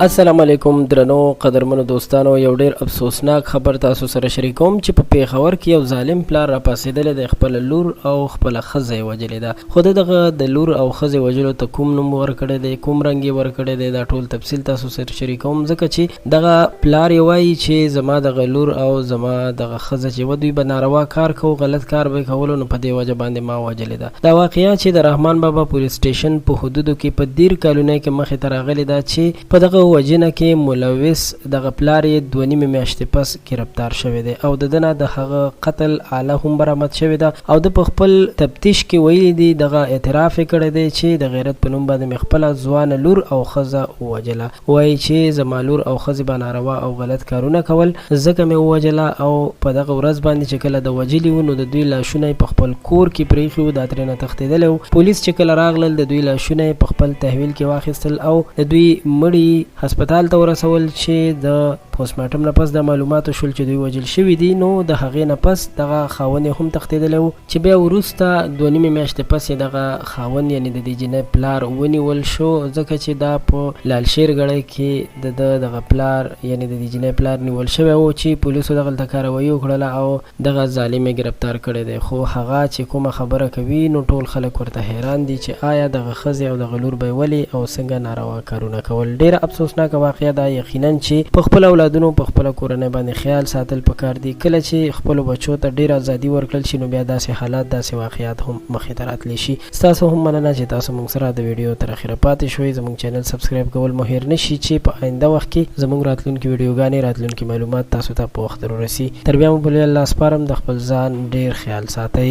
السلام علیکم درنو قدرمنو دوستانو، یو ډیر افسوسناک خبر تاسو سره شریکوم چې په پیښور کې یو ظالم پلار را پاسېدلی د خپل لور او خپل ښځه یې وجلې ده. خو دغه د لور او ښځې وجلو ته کوم نوم ورکړی دی، کوم رنګ یې ورکړی دی، دا ټول تفصیل تاسو سره شریکوم، ځکه چې دغه پلار یې وایي چې زما دغه لور او زما دغه ښځه چې دوی به ناروا کار کوو، غلط کار به کولو، نو په دې وجه باندې ما وجلې ده. دا واقعیا چې د رحمان بابا پولیس سټیشن په حدودو کې په دیر کالونۍ کې مخې ته راغلې ده چې په دغه وجنه کې ملوث دغه پلار یې 2 نیمې میاشتې پس گرفتار شوی دی او د دنه د هغه قتل آله هم برآمد شوی ده او د په خپل تفتیش کې ویلي دي، دغه اعتراف یې کړی دی چې د غیرت په نوم باندې مې خپله ځوانه لور او ښځه ووجله. وایي چې زما لور او ښځې به ناروا او غلط کارونه کول، ځکه مې ووجله او په دغه ورځ باندې چې کله د وجلي وو نو د دوی لاشونه یې په خپل کور کې پرېښي وو، دا ترېنه تښتېدلی وو. پولیس چې کله راغلل د دوی لاشونه یې په خپل تحویل کې واخیستل او د دوی مړي هسپتال ته ورسول چې د پوسټمارټم نه پس د معلوماتو شول چې دوی وجل شوي دي. نو د هغې نه پس دغه خاوند یې هم تښتېدلی و چې بیا وروسته 2 نیمې میاشتې پس یې دغه خاوند یعنې د دې جینۍ پلار ونیول شو، ځکه چې دا په لالشیر ګړی کې د دغه پلار یعنې د دې جینۍ پلار نیول شوی و چې پولیسو دغلته کاروایي وکړله او دغه ظالم یې ګرفتار کړی دی. خو هغه چې کومه خبره کوي نو ټول خلک ورته حیران دي چې آیا دغه ښځې او دغه لور به یې ولې او څنګه ناروا کارونه کول. ډېره افسوسناکه واقعه ده. یقینا چې په خپل اولادونو په خپله کورنۍ باندې خیال ساتل پکار دي. کله چې خپلو بچو ته ډېره ازادي ورکړل شي نو بیا داسې حالات، داسې واقعات هم مخې ته راتلی شي. ستاسو هم مننه چې تاسو موږ سره د ویډیو تر اخره پاتې شوئ. زموږ چینل سبسکرایب کول مو هیر نه شي چې په آینده وخت کې زموږ راتلونکي ویډیوګانې، راتلونکي معلومات تاسو ته په وخت ورسي. تر بیا مو په الله سپارم، د خپل ځان ډېر خیال ساتئ.